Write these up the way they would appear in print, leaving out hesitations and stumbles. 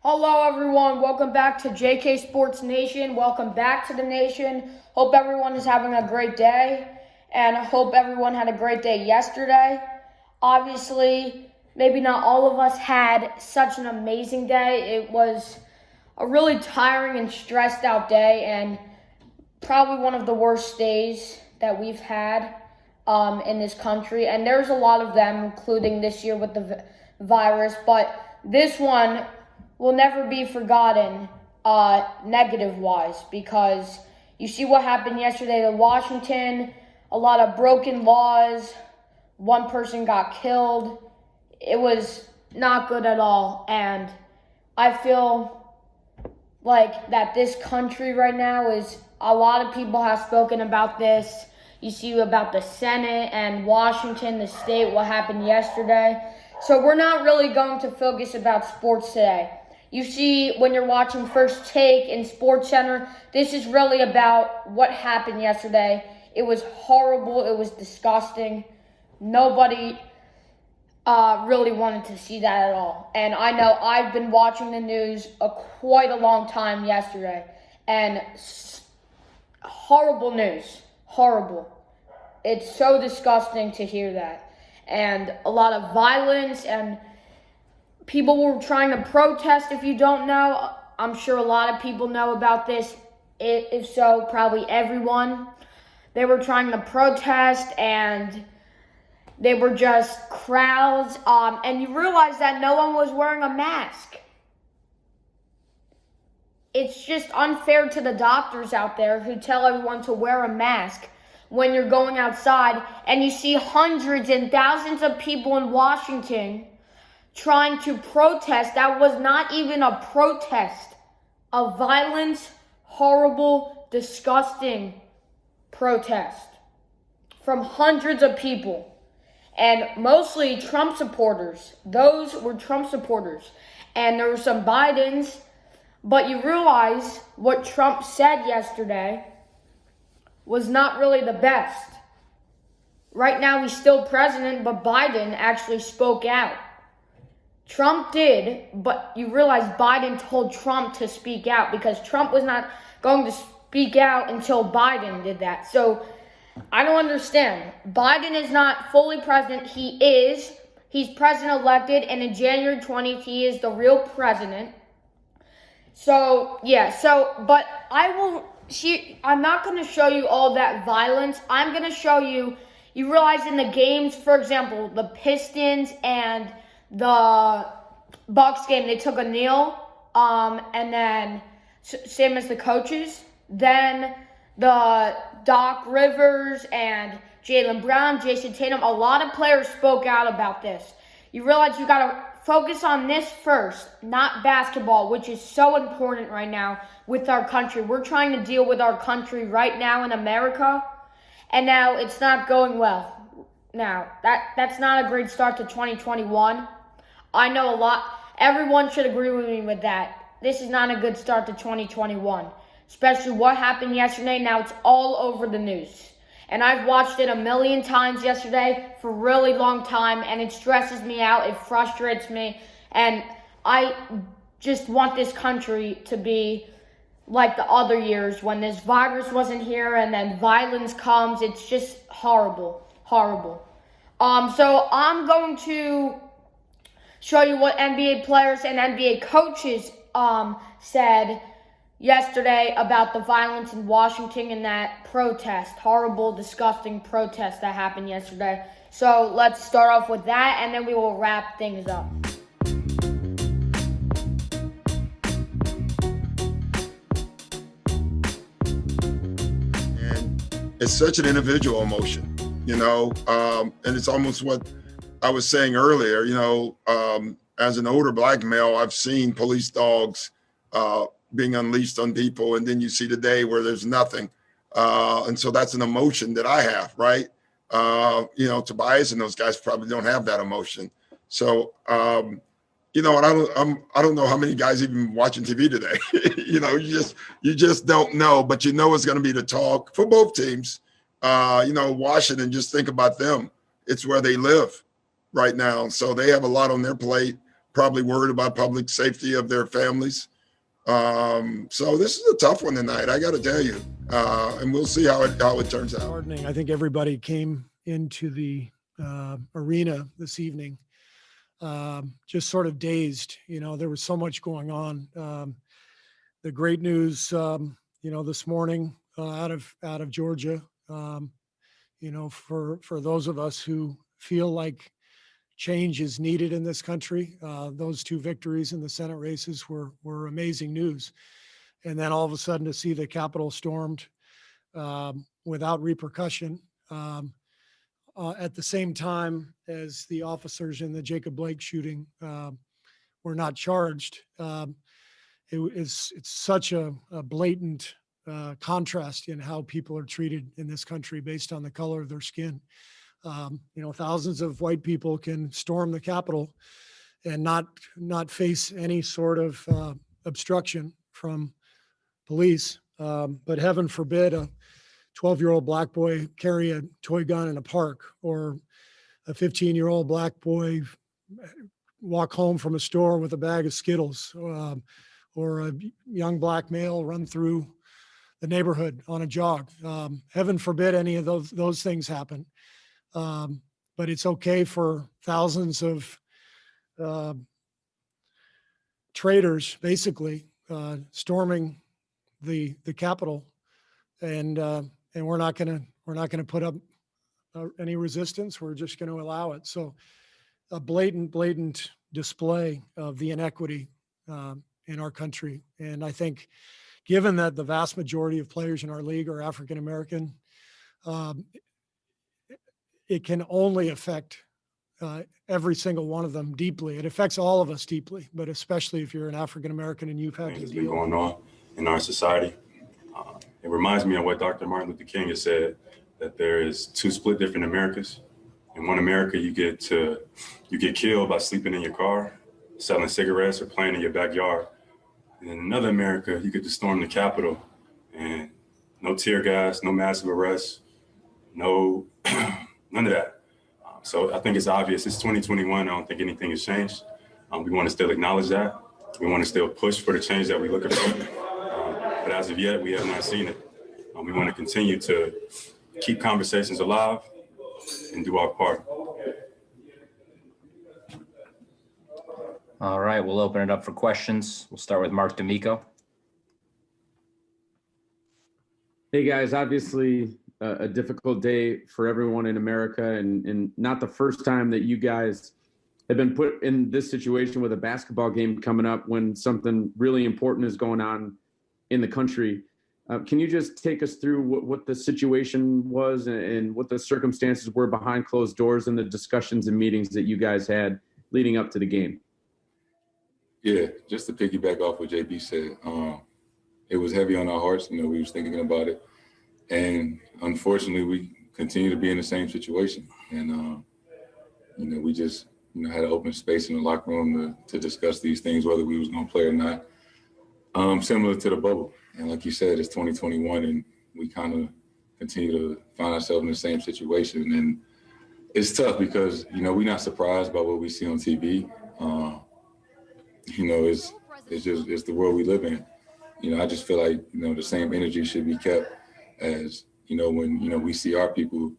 Hello, everyone. Welcome back to JK Sports Nation. Welcome back to the nation. Hope everyone is having a great day, and I hope everyone had a great day yesterday. Obviously, maybe not all of us had such an amazing day. It was a really tiring and stressed out day, and probably one of the worst days that we've had in this country. And there's a lot of them, including this year with the virus, but this one will never be forgotten negative-wise, because you see what happened yesterday to Washington, a lot of broken laws, one person got killed. It was not good at all, and I feel like that this country right now is, a lot of people have spoken about this. You see about the Senate and Washington, the state, what happened yesterday. So we're not really going to focus about sports today. You see, when you're watching First Take in Sports Center, this is really about what happened yesterday. It was horrible. It was disgusting. Nobody really wanted to see that at all. And I know I've been watching the news quite a long time yesterday. And horrible news. Horrible. It's so disgusting to hear that. And a lot of violence, and people were trying to protest. If you don't know, I'm sure a lot of people know about this. If so, probably everyone. They were trying to protest, and they were just crowds. And you realize that no one was wearing a mask. It's just unfair to the doctors out there who tell everyone to wear a mask when you're going outside, and you see hundreds and thousands of people in Washington trying to protest. That was not even a protest. A violent, horrible, disgusting protest from hundreds of people, and mostly Trump supporters. Those were Trump supporters, and there were some Bidens, but you realize what Trump said yesterday was not really the best. Right now he's still president, but Biden actually spoke out. Trump did, but you realize Biden told Trump to speak out, because Trump was not going to speak out until Biden did that. So I don't understand. Biden is not fully president. He's president-elected, and in January 20th, he is the real president. So, yeah, but I'm not going to show you all that violence. I'm going to show you realize in the games, for example, the Pistons and the Bucks game, they took a kneel, and then same as the coaches. Then the Doc Rivers and Jaylen Brown, Jason Tatum, a lot of players spoke out about this. You realize you got to focus on this first, not basketball, which is so important right now with our country. We're trying to deal with our country right now in America, and now it's not going well. Now, that's not a great start to 2021. I know everyone should agree with me with that. This is not a good start to 2021, especially what happened yesterday. Now it's all over the news. And I've watched it a million times yesterday for a really long time, and it stresses me out. It frustrates me. And I just want this country to be like the other years when this virus wasn't here and then violence comes. It's just horrible, horrible. So I'm going to show you what NBA players and NBA coaches said yesterday about the violence in Washington and that protest, horrible, disgusting protest that happened yesterday. So let's start off with that, and then we will wrap things up. And it's such an individual emotion, and it's almost what I was saying earlier, as an older black male, I've seen police dogs being unleashed on people, and then you see the day where there's nothing. And so that's an emotion that I have, right? Tobias and those guys probably don't have that emotion. So, and I don't know how many guys even watching TV today. you just don't know, but it's going to be the talk for both teams. Washington, just think about them. It's where they live right now. So they have a lot on their plate. probably worried about public safety of their families. So this is a tough one tonight, I got to tell you, and we'll see how it turns out. I think everybody came into the arena this evening just sort of dazed. There was so much going on. The great news, this morning out of Georgia, for those of us who feel like change is needed in this country, those 2 victories in the Senate races were amazing news. And then all of a sudden to see the Capitol stormed without repercussion at the same time as the officers in the Jacob Blake shooting were not charged. It's such a blatant contrast in how people are treated in this country based on the color of their skin. Thousands of white people can storm the Capitol and not face any sort of obstruction from police. But heaven forbid a 12-year-old black boy carry a toy gun in a park, or a 15-year-old black boy walk home from a store with a bag of Skittles, or a young black male run through the neighborhood on a jog. Heaven forbid any of those things happen. But it's okay for thousands of traitors, basically, storming the Capitol, and we're not gonna put up any resistance. We're just going to allow it. So, a blatant display of the inequity in our country. And I think, given that the vast majority of players in our league are African American, it can only affect every single one of them deeply. It affects all of us deeply, but especially if you're an African American and you've had to Things deal. been going on in our society. It reminds me of what Dr. Martin Luther King has said, that there is 2 split different Americas. In one America, you get killed by sleeping in your car, selling cigarettes, or playing in your backyard. And in another America, you get to storm the Capitol, and no tear gas, no massive arrests, no none of that. So I think it's obvious. It's 2021. I don't think anything has changed. We want to still acknowledge that. We want to still push for the change that we're looking for. But as of yet, we have not seen it. We want to continue to keep conversations alive and do our part. All right, we'll open it up for questions. We'll start with Mark D'Amico. Hey guys, obviously a difficult day for everyone in America, and not the first time that you guys have been put in this situation with a basketball game coming up when something really important is going on in the country. Can you just take us through what the situation was and what the circumstances were behind closed doors and the discussions and meetings that you guys had leading up to the game? Yeah, just to piggyback off what JB said, it was heavy on our hearts. We was thinking about it. And unfortunately, we continue to be in the same situation. And, we just, had an open space in the locker room to discuss these things, whether we was going to play or not. Similar to the bubble. And like you said, it's 2021 and we kind of continue to find ourselves in the same situation. And it's tough because, we're not surprised by what we see on TV. It's the world we live in. I just feel like, the same energy should be kept as, when, we see our people,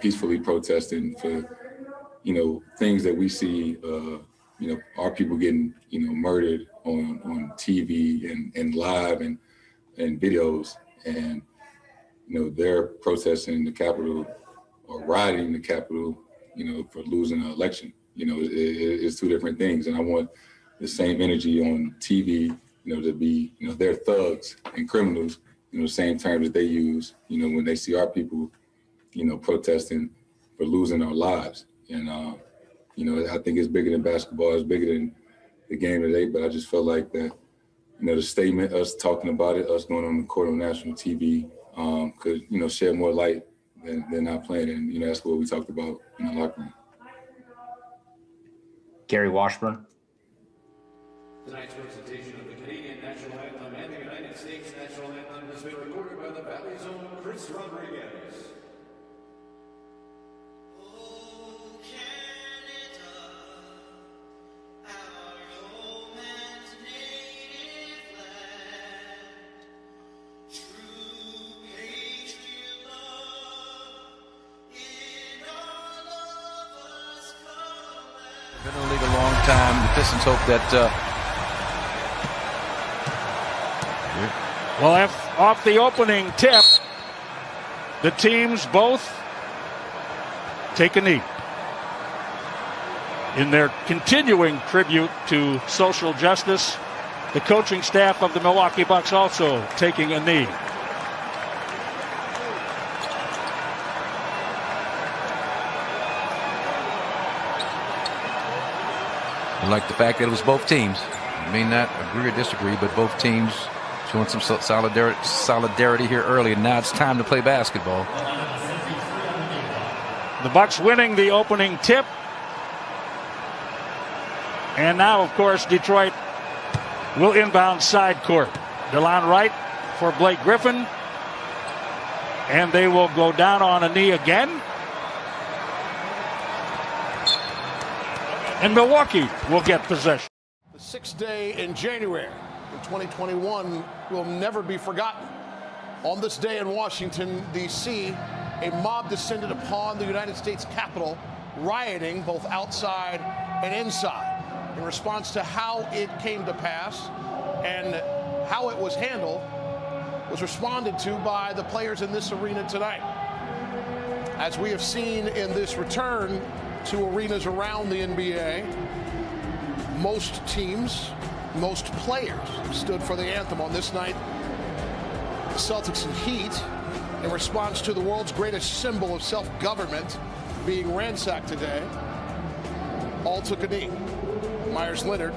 peacefully protesting for, things that we see, our people getting, murdered on TV and live and videos. And, they're protesting the Capitol or rioting the Capitol, for losing an election. It's 2 different things. And I want the same energy on TV, to be, they're thugs and criminals, the same terms that they use, when they see our people, protesting for losing our lives. And, I think it's bigger than basketball. It's bigger than the game today. But I just felt like that, the statement, us talking about it, us going on the court on national TV, could, shed more light than not playing. And, that's what we talked about in the locker room. Gary Washburn. Tonight's presentation of the Canadian National Anthem and the United States National Anthem has been recorded by the Valley's own Chris Rodriguez. Oh, Canada, time. The Pistons hope that Well, off the opening tip, the teams both take a knee in their continuing tribute to social justice. The coaching staff of the Milwaukee Bucks also taking a knee. I like the fact that it was both teams. You may not agree or disagree, but both teams showing some solidarity here early, and now it's time to play basketball. The Bucks winning the opening tip. And now, of course, Detroit will inbound side court. DeLon Wright for Blake Griffin. And they will go down on a knee again. And Milwaukee will get possession. The 6th day in January in 2021 will never be forgotten. On this day in Washington, D.C., a mob descended upon the United States Capitol, rioting both outside and inside. In response to how it came to pass and how it was handled, was responded to by the players in this arena tonight. As we have seen in this return to arenas around the NBA, most teams, most players stood for the anthem on this night. The Celtics and Heat, in response to the world's greatest symbol of self-government being ransacked today, all took a knee. Myers Leonard,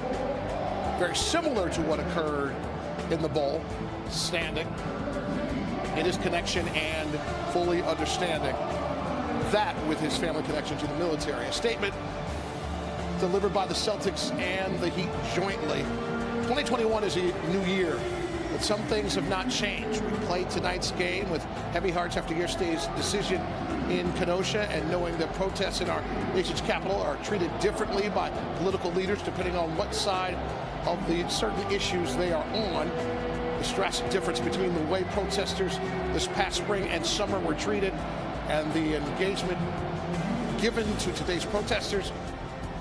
very similar to what occurred in the bowl, standing in his connection and fully understanding that with his family connection to the military. A statement delivered by the Celtics and the Heat jointly. 2021 is a new year, but some things have not changed. We played tonight's game with heavy hearts after yesterday's decision in Kenosha, and knowing that protests in our nation's capital are treated differently by political leaders depending on what side of the certain issues they are on. The drastic difference between the way protesters this past spring and summer were treated and the engagement given to today's protesters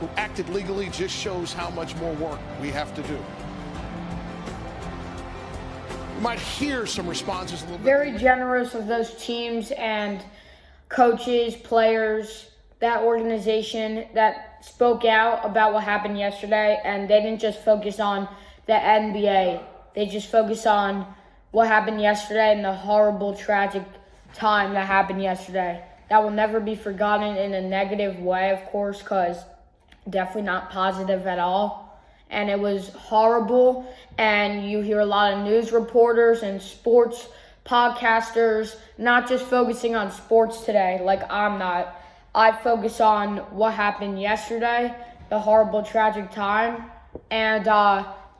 who acted legally just shows how much more work we have to do. You might hear some responses a little bit. Very generous of those teams and coaches, players, that organization that spoke out about what happened yesterday, and they didn't just focus on the NBA. They just focused on what happened yesterday and the horrible, tragic time that happened yesterday. That will never be forgotten in a negative way, of course, because definitely not positive at all. And it was horrible, and you hear a lot of news reporters and sports podcasters not just focusing on sports today, like I'm not. I focus on what happened yesterday, the horrible, tragic time, and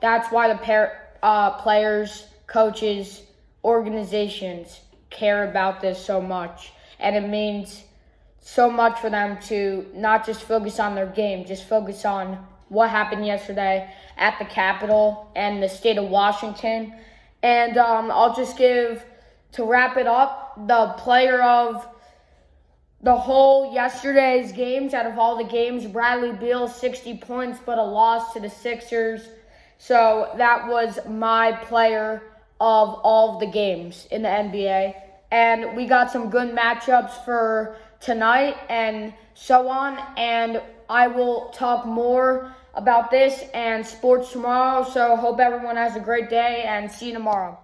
that's why the players, coaches, organizations care about this so much. And it means so much for them to not just focus on their game, just focus on what happened yesterday at the Capitol and the state of Washington. And I'll just give, to wrap it up, the player of the whole yesterday's games, out of all the games, Bradley Beal, 60 points, but a loss to the Sixers. So that was my player of all of the games in the NBA. And we got some good matchups for tonight and so on. And I will talk more about this and sports tomorrow. So hope everyone has a great day and see you tomorrow.